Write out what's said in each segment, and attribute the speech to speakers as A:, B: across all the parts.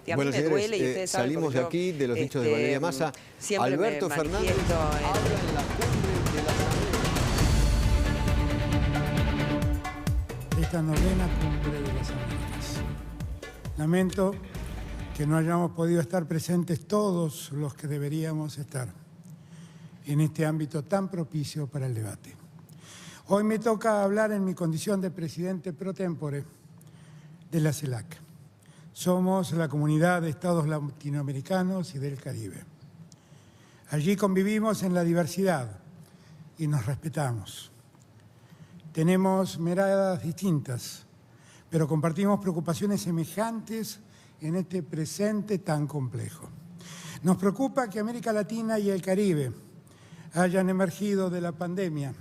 A: Y a mí me duele, y ustedes saben,
B: salimos
A: porque
B: de aquí, de los dichos de Valeria Massa.
A: siempre
B: Alberto
A: me
B: Fernández
A: manifiesto
B: habla en la cumbre de las
C: esta novena cumbre de las Américas. Lamento que no hayamos podido estar presentes todos los que deberíamos estar en este ámbito tan propicio para el debate. Hoy me toca hablar en mi condición de presidente pro tempore de la CELAC. Somos la comunidad de estados latinoamericanos y del Caribe. Allí convivimos en la diversidad y nos respetamos. Tenemos miradas distintas, pero compartimos preocupaciones semejantes en este presente tan complejo. Nos preocupa que América Latina y el Caribe hayan emergido de la pandemia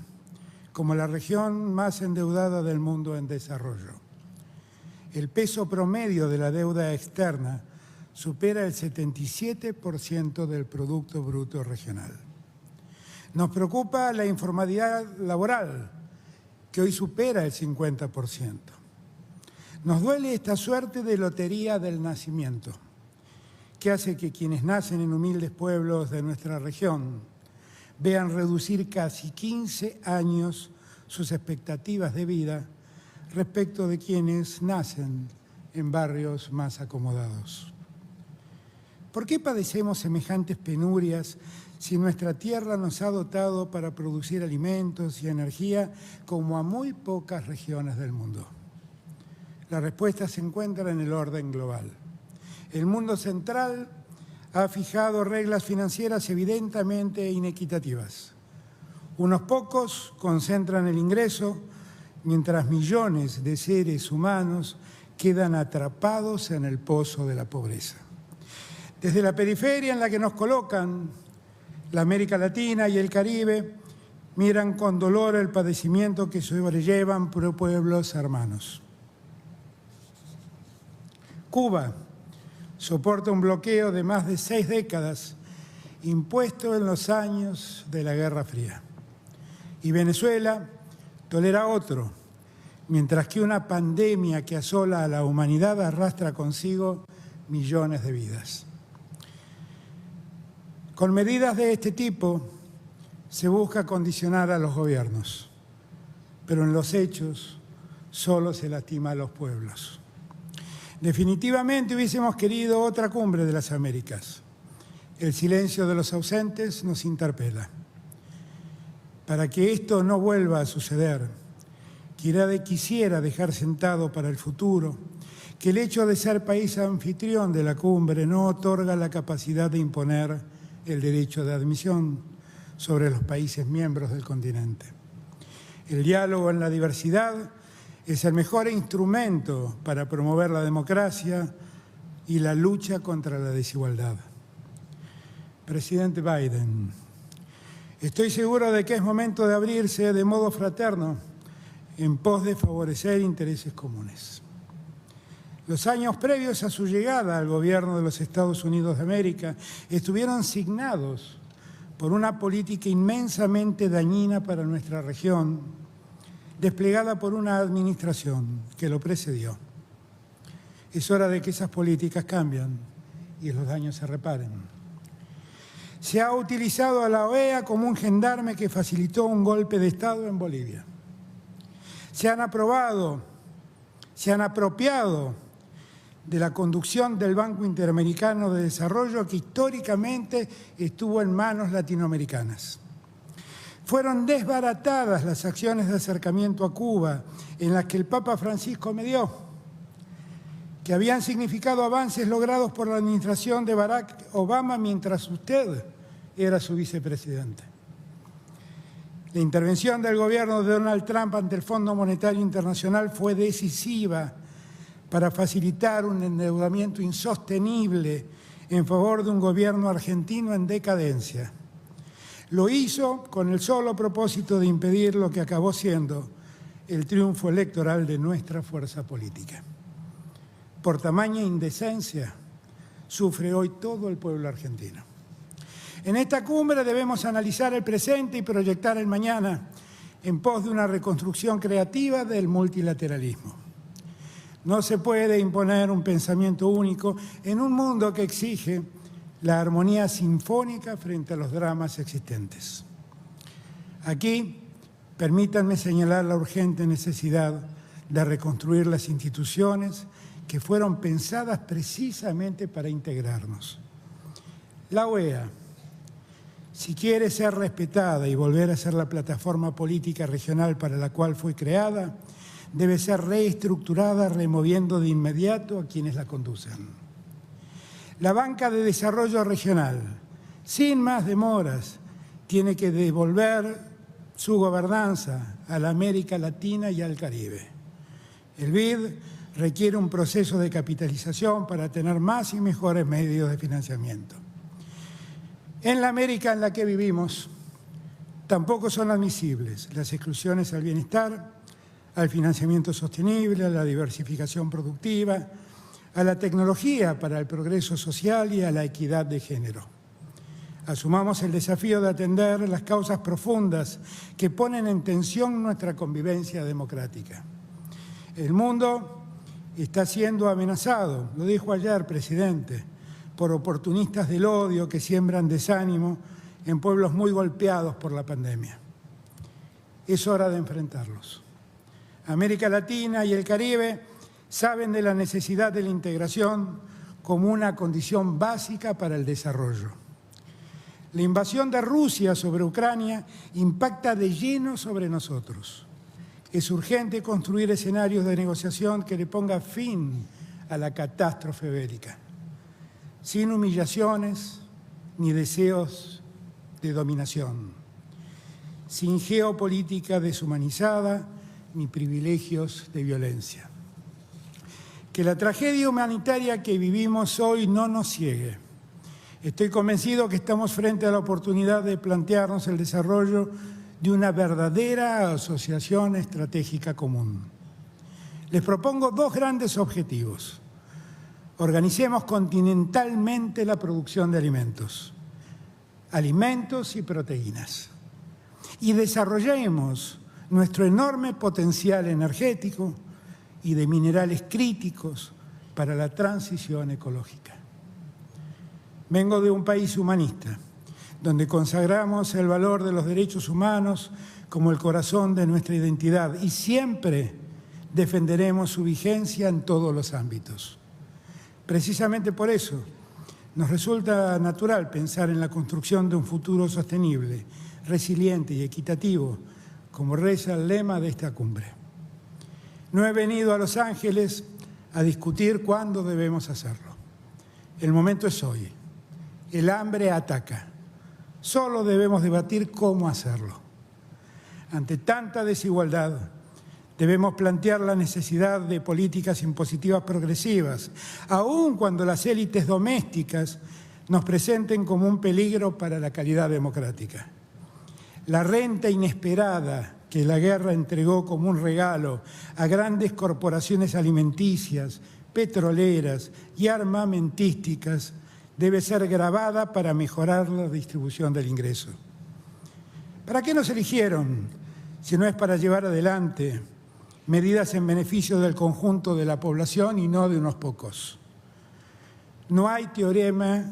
C: como la región más endeudada del mundo en desarrollo. El peso promedio de la deuda externa supera el 77% del Producto Bruto Regional. Nos preocupa la informalidad laboral, que hoy supera el 50%. Nos duele esta suerte de lotería del nacimiento, que hace que quienes nacen en humildes pueblos de nuestra región vean reducir casi 15 años sus expectativas de vida respecto de quienes nacen en barrios más acomodados. ¿Por qué padecemos semejantes penurias si nuestra tierra nos ha dotado para producir alimentos y energía como a muy pocas regiones del mundo? La respuesta se encuentra en el orden global. El mundo central ha fijado reglas financieras evidentemente inequitativas. Unos pocos concentran el ingreso, mientras millones de seres humanos quedan atrapados en el pozo de la pobreza. Desde la periferia en la que nos colocan, la América Latina y el Caribe miran con dolor el padecimiento que sobrellevan pueblos hermanos. Cuba soporta un bloqueo de más de 6 décadas impuesto en los años de la Guerra Fría. Y Venezuela tolera otro, mientras que una pandemia que asola a la humanidad arrastra consigo millones de vidas. Con medidas de este tipo se busca condicionar a los gobiernos, pero en los hechos solo se lastima a los pueblos. Definitivamente hubiésemos querido otra cumbre de las Américas. El silencio de los ausentes nos interpela. Para que esto no vuelva a suceder, quisiera dejar sentado para el futuro que el hecho de ser país anfitrión de la cumbre no otorga la capacidad de imponer el derecho de admisión sobre los países miembros del continente. El diálogo en la diversidad es el mejor instrumento para promover la democracia y la lucha contra la desigualdad. Presidente Biden, estoy seguro de que es momento de abrirse de modo fraterno en pos de favorecer intereses comunes. Los años previos a su llegada al gobierno de los Estados Unidos de América estuvieron signados por una política inmensamente dañina para nuestra región, desplegada por una administración que lo precedió. Es hora de que esas políticas cambien y los daños se reparen. Se ha utilizado a la OEA como un gendarme que facilitó un golpe de Estado en Bolivia. Se han apropiado de la conducción del Banco Interamericano de Desarrollo, que históricamente estuvo en manos latinoamericanas. Fueron desbaratadas las acciones de acercamiento a Cuba en las que el Papa Francisco medió, que habían significado avances logrados por la administración de Barack Obama mientras usted era su vicepresidente. La intervención del gobierno de Donald Trump ante el Fondo Monetario Internacional fue decisiva para facilitar un endeudamiento insostenible en favor de un gobierno argentino en decadencia. Lo hizo con el solo propósito de impedir lo que acabó siendo el triunfo electoral de nuestra fuerza política. Por tamaña indecencia, sufre hoy todo el pueblo argentino. En esta cumbre debemos analizar el presente y proyectar el mañana en pos de una reconstrucción creativa del multilateralismo. No se puede imponer un pensamiento único en un mundo que exige la armonía sinfónica frente a los dramas existentes. Aquí, permítanme señalar la urgente necesidad de reconstruir las instituciones que fueron pensadas precisamente para integrarnos. La OEA, si quiere ser respetada y volver a ser la plataforma política regional para la cual fue creada, debe ser reestructurada removiendo de inmediato a quienes la conducen. La banca de desarrollo regional, sin más demoras, tiene que devolver su gobernanza a la América Latina y al Caribe. El BID requiere un proceso de capitalización para tener más y mejores medios de financiamiento. En la América en la que vivimos, tampoco son admisibles las exclusiones al bienestar, al financiamiento sostenible, a la diversificación productiva, a la tecnología para el progreso social y a la equidad de género. Asumamos el desafío de atender las causas profundas que ponen en tensión nuestra convivencia democrática. El mundo está siendo amenazado, lo dijo ayer, presidente, por oportunistas del odio que siembran desánimo en pueblos muy golpeados por la pandemia. Es hora de enfrentarlos. América Latina y el Caribe saben de la necesidad de la integración como una condición básica para el desarrollo. La invasión de Rusia sobre Ucrania impacta de lleno sobre nosotros. Es urgente construir escenarios de negociación que le ponga fin a la catástrofe bélica, sin humillaciones ni deseos de dominación, sin geopolítica deshumanizada ni privilegios de violencia. Que la tragedia humanitaria que vivimos hoy no nos ciegue. Estoy convencido que estamos frente a la oportunidad de plantearnos el desarrollo de una verdadera asociación estratégica común. Les propongo dos grandes objetivos. Organicemos continentalmente la producción de alimentos y proteínas, y desarrollemos nuestro enorme potencial energético y de minerales críticos para la transición ecológica. Vengo de un país humanista, donde consagramos el valor de los derechos humanos como el corazón de nuestra identidad y siempre defenderemos su vigencia en todos los ámbitos. Precisamente por eso nos resulta natural pensar en la construcción de un futuro sostenible, resiliente y equitativo, como reza el lema de esta cumbre. No he venido a Los Ángeles a discutir cuándo debemos hacerlo. El momento es hoy. El hambre ataca. Solo debemos debatir cómo hacerlo. Ante tanta desigualdad, debemos plantear la necesidad de políticas impositivas progresivas, aun cuando las élites domésticas nos presenten como un peligro para la calidad democrática. La renta inesperada que la guerra entregó como un regalo a grandes corporaciones alimenticias, petroleras y armamentísticas debe ser gravada para mejorar la distribución del ingreso. ¿Para qué nos eligieron si no es para llevar adelante medidas en beneficio del conjunto de la población y no de unos pocos? No hay teorema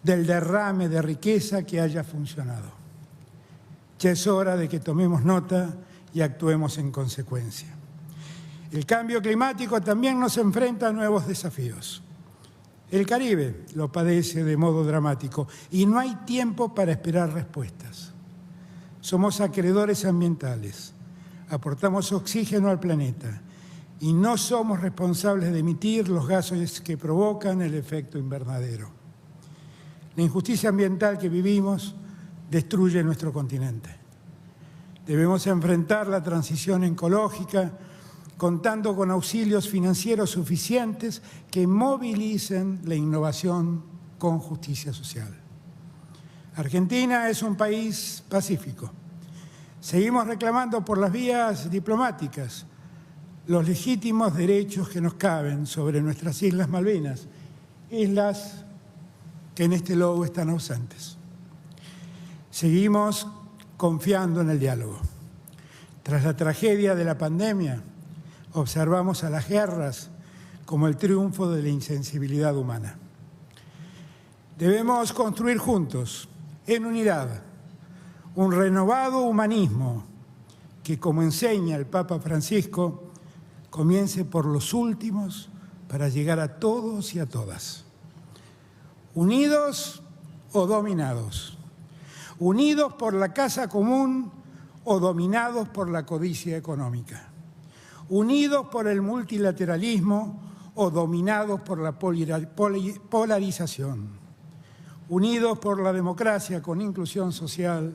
C: del derrame de riqueza que haya funcionado. Ya es hora de que tomemos nota y actuemos en consecuencia. El cambio climático también nos enfrenta a nuevos desafíos. El Caribe lo padece de modo dramático y no hay tiempo para esperar respuestas. Somos acreedores ambientales, aportamos oxígeno al planeta y no somos responsables de emitir los gases que provocan el efecto invernadero. La injusticia ambiental que vivimos destruye nuestro continente. Debemos enfrentar la transición ecológica contando con auxilios financieros suficientes que movilicen la innovación con justicia social. Argentina es un país pacífico. Seguimos reclamando por las vías diplomáticas los legítimos derechos que nos caben sobre nuestras Islas Malvinas, islas que en este logo están ausentes. Seguimos confiando en el diálogo. Tras la tragedia de la pandemia, observamos a las guerras como el triunfo de la insensibilidad humana. Debemos construir juntos, en unidad, un renovado humanismo que, como enseña el Papa Francisco, comience por los últimos para llegar a todos y a todas. Unidos o dominados, unidos por la casa común o dominados por la codicia económica, unidos por el multilateralismo o dominados por la polarización, unidos por la democracia con inclusión social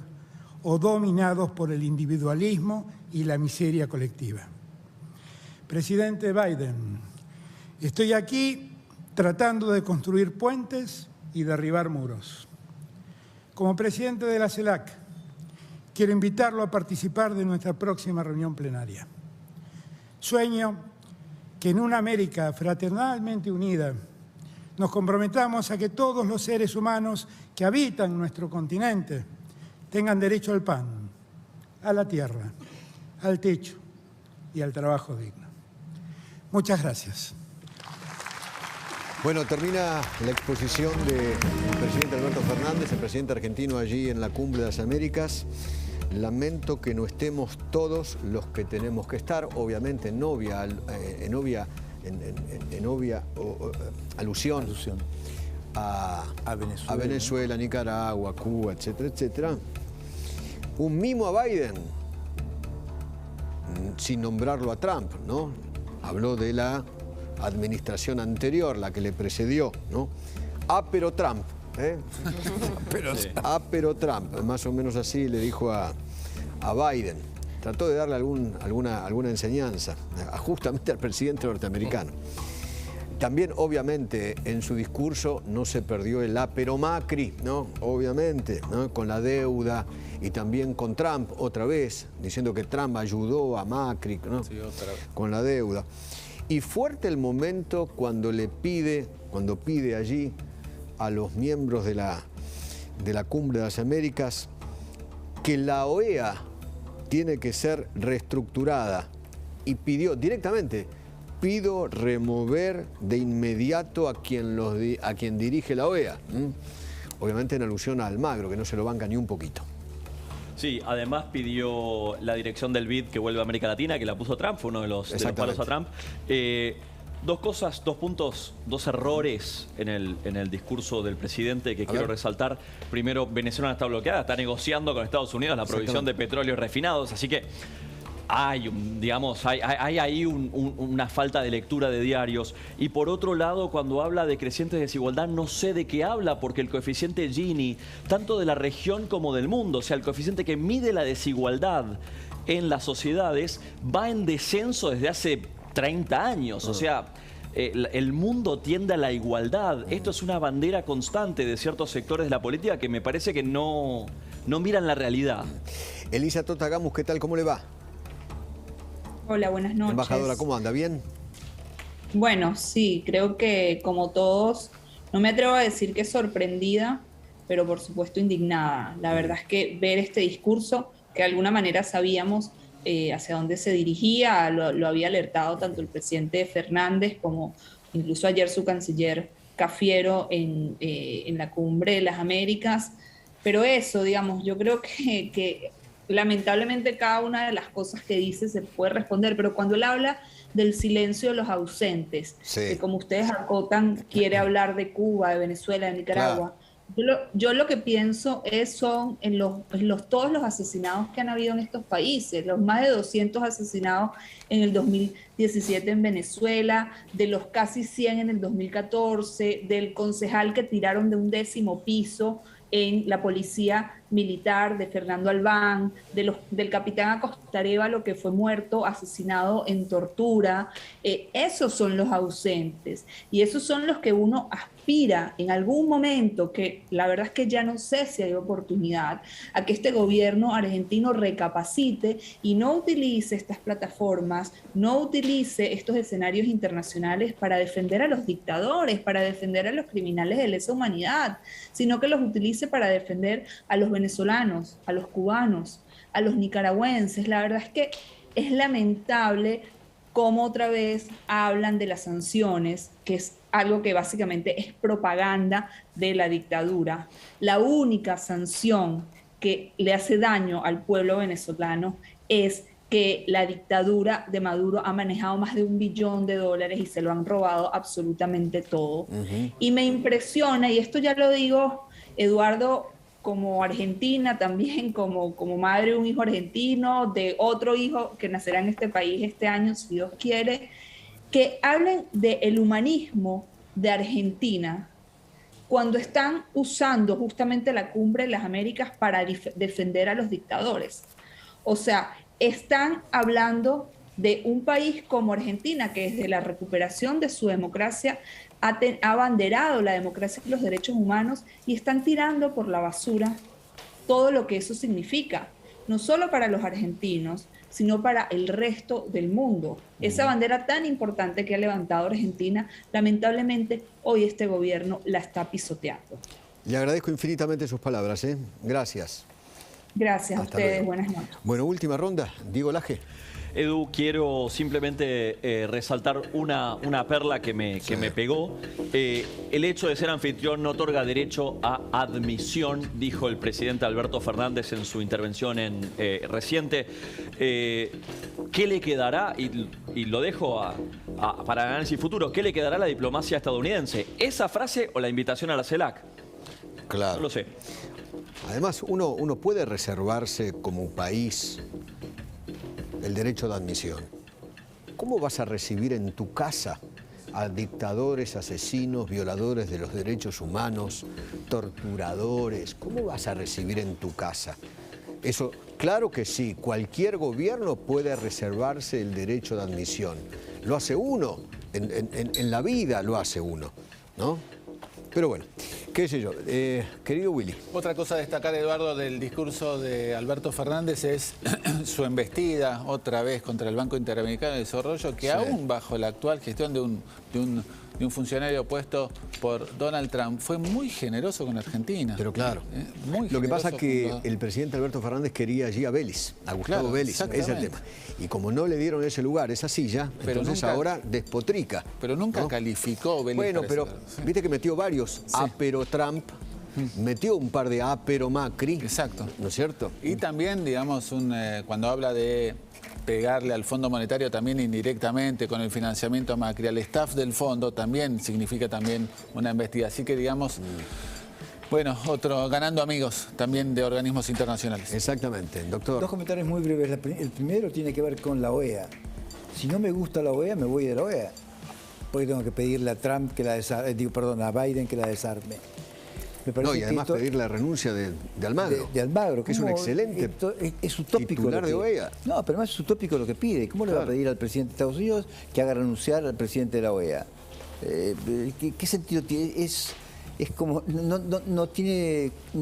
C: o dominados por el individualismo y la miseria colectiva. Presidente Biden, estoy aquí tratando de construir puentes y derribar muros. Como presidente de la CELAC, quiero invitarlo a participar de nuestra próxima reunión plenaria. Sueño que en una América fraternalmente unida nos comprometamos a que todos los seres humanos que habitan nuestro continente tengan derecho al pan, a la tierra, al techo y al trabajo digno. Muchas gracias.
B: Bueno, termina la exposición del presidente Alberto Fernández, el presidente argentino allí en la Cumbre de las Américas. Lamento que no estemos todos los que tenemos que estar, obviamente en obvia alusión a Venezuela, Nicaragua, Cuba, etcétera, etcétera. Un mimo a Biden, sin nombrarlo a Trump, ¿no? Habló de la administración anterior, la que le precedió, ¿no? Pero Trump, ¿eh? Pero Trump, más o menos así le dijo a Biden. Trató de darle alguna enseñanza, justamente al presidente norteamericano. También, obviamente, en su discurso no se perdió el pero Macri, ¿no? Obviamente, ¿no? Con la deuda y también con Trump, otra vez, diciendo que Trump ayudó a Macri, ¿no? Sí, otra vez. Con la deuda. Y fuerte el momento cuando pide allí a los miembros de la Cumbre de las Américas que la OEA tiene que ser reestructurada y pidió directamente, pido remover de inmediato a quien dirige la OEA. Obviamente en alusión a Almagro, que no se lo banca ni un poquito.
A: Sí, además pidió la dirección del BID que vuelve a América Latina, que la puso Trump, fue uno de los palos a Trump. Dos cosas, dos puntos, dos errores en el discurso del presidente que quiero resaltar. Primero, Venezuela está bloqueada, está negociando con Estados Unidos la provisión de petróleos refinados, así que hay ahí una falta de lectura de diarios. Y por otro lado, cuando habla de creciente desigualdad, no sé de qué habla, porque el coeficiente Gini, tanto de la región como del mundo, o sea, el coeficiente que mide la desigualdad en las sociedades, va en descenso desde hace 30 años. O sea, el mundo tiende a la igualdad. Esto es una bandera constante de ciertos sectores de la política que me parece que no miran la realidad.
B: Elisa Totagamus, ¿qué tal? ¿Cómo le va?
D: Hola, buenas noches.
B: Embajadora, ¿cómo anda? ¿Bien?
D: Bueno, sí, creo que como todos, no me atrevo a decir que sorprendida, pero por supuesto indignada. La verdad es que ver este discurso, que de alguna manera sabíamos hacia dónde se dirigía, lo había alertado tanto el presidente Fernández como incluso ayer su canciller Cafiero en la Cumbre de las Américas. Pero eso, digamos, yo creo que lamentablemente cada una de las cosas que dice se puede responder, pero cuando él habla del silencio de los ausentes, que como ustedes acotan, quiere hablar de Cuba, de Venezuela, de Nicaragua, yo lo que pienso son en todos los asesinados que han habido en estos países, los más de 200 asesinados en el 2017 en Venezuela, de los casi 100 en el 2014, del concejal que tiraron de un 10º piso en la policía militar, de Fernando Albán, del capitán Acosta Arévalo, que fue muerto, asesinado en tortura. Esos son los ausentes y esos son los que uno aspira en algún momento, que la verdad es que ya no sé si hay oportunidad, a que este gobierno argentino recapacite y no utilice estas plataformas, no utilice estos escenarios internacionales para defender a los dictadores, para defender a los criminales de lesa humanidad, sino que los utilice para defender a los venezolanos, a los cubanos, a los nicaragüenses. La verdad es que es lamentable cómo otra vez hablan de las sanciones, que es algo que básicamente es propaganda de la dictadura. La única sanción que le hace daño al pueblo venezolano es que la dictadura de Maduro ha manejado más de $1 billón y se lo han robado absolutamente todo. Y me impresiona, y esto ya lo digo, Eduardo, como argentina, también como madre de un hijo argentino, de otro hijo que nacerá en este país este año, si Dios quiere, que hablen del humanismo de Argentina cuando están usando justamente la Cumbre de las Américas para defender a los dictadores. O sea, están hablando de un país como Argentina, que desde la recuperación de su democracia ha abanderado la democracia y los derechos humanos, y están tirando por la basura todo lo que eso significa, no solo para los argentinos, sino para el resto del mundo. Esa bandera tan importante que ha levantado Argentina, lamentablemente hoy este gobierno la está pisoteando.
B: Le agradezco infinitamente sus palabras, ¿eh? Gracias.
D: Gracias
B: Hasta
D: a ustedes,
B: luego.
D: buenas noches.
B: Bueno, última ronda, Diego Laje.
A: Edu, quiero simplemente resaltar una perla que me pegó. El hecho de ser anfitrión no otorga derecho a admisión, dijo el presidente Alberto Fernández en su intervención reciente. ¿Qué le quedará? Y lo dejo para análisis futuro. ¿Qué le quedará a la diplomacia estadounidense? ¿Esa frase o la invitación a la CELAC?
B: Claro.
A: No lo sé.
B: Además, uno puede reservarse como país el derecho de admisión. ¿Cómo vas a recibir en tu casa a dictadores, asesinos, violadores de los derechos humanos, torturadores? ¿Cómo vas a recibir en tu casa? Eso, claro que sí, cualquier gobierno puede reservarse el derecho de admisión. Lo hace uno, en la vida lo hace uno, ¿no? Pero bueno, qué sé yo. Querido Willy.
E: Otra cosa a destacar, Eduardo, del discurso de Alberto Fernández es su embestida otra vez contra el Banco Interamericano de Desarrollo, que aún bajo la actual gestión de un funcionario puesto por Donald Trump fue muy generoso con Argentina.
B: Pero claro,
E: muy
B: lo que pasa es que
E: con
B: el presidente Alberto Fernández quería allí a Vélez, a Gustavo
E: Claro,
B: Vélez, ese es el tema. Y como no le dieron ese lugar, esa silla,
E: Pero
B: entonces
E: nunca-
B: ahora despotrica.
E: Pero nunca
B: ¿no?
E: calificó Vélez.
B: Bueno,
E: para
B: pero
E: ese lado, sí.
B: viste que metió varios pero Trump, metió un par de pero Macri.
E: Exacto.
B: ¿No es cierto?
E: Y también, digamos, cuando habla de pegarle al Fondo Monetario también indirectamente con el financiamiento a Macri, al staff del fondo también significa también una embestida. Así que, digamos, bueno, otro ganando amigos también de organismos internacionales.
B: Exactamente, doctor.
F: Dos comentarios muy breves. El primero tiene que ver con la OEA. Si no me gusta la OEA, me voy de la OEA. Porque tengo que pedirle a Trump que la desarme, a Biden que la desarme. Me parece
B: No, y
F: que
B: además
F: esto-
B: pedir la renuncia de Almagro.
F: de Almagro.
B: Que es un
F: ¿Cómo?
B: excelente
F: Esto es utópico
B: titular
F: lo
B: de
F: que-
B: OEA.
F: No, pero además es utópico lo que pide. ¿Cómo le va a
B: Claro.
F: pedir al presidente de Estados Unidos que haga renunciar al presidente de la OEA? ¿Qué sentido tiene? Es como, no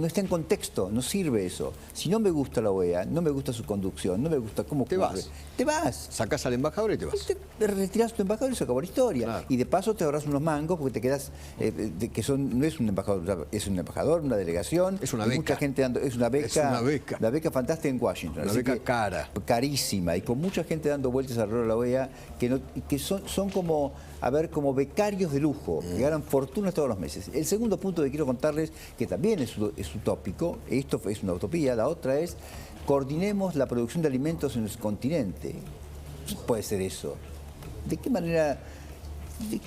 F: está en contexto, no sirve eso. Si no me gusta la OEA, no me gusta su conducción, no me gusta cómo
B: Te
F: ocurre,
B: vas.
F: Te vas.
B: Sacás al embajador y te vas.
F: Te retirás tu embajador y se acabó la historia.
B: Claro.
F: Y de paso te ahorras unos mangos porque te quedas, no es un embajador, es un embajador, una delegación.
B: Es una
F: y
B: beca.
F: mucha gente dando, es una beca.
B: Es una beca.
F: La beca fantástica en Washington.
B: Una
F: así
B: beca
F: que,
B: cara.
F: Carísima. Y con mucha gente dando vueltas alrededor de la OEA que son como, como becarios de lujo, que ganan fortunas todos los meses. El segundo punto que quiero contarles, que también es utópico, esto es una utopía, la otra es coordinemos la producción de alimentos en el continente. No puede ser eso. ¿De qué manera?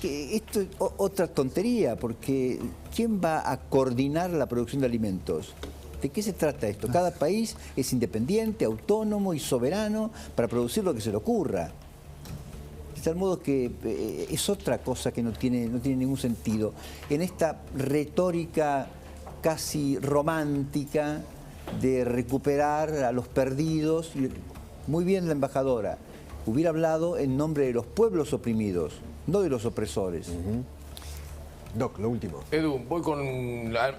F: Esto es otra tontería, porque ¿quién va a coordinar la producción de alimentos? ¿De qué se trata esto? Cada país es independiente, autónomo y soberano para producir lo que se le ocurra. De tal modo que es otra cosa que no tiene ningún sentido. En esta retórica casi romántica de recuperar a los perdidos, muy bien la embajadora, hubiera hablado en nombre de los pueblos oprimidos, no de los opresores.
B: Doc, lo último.
G: Edu, voy con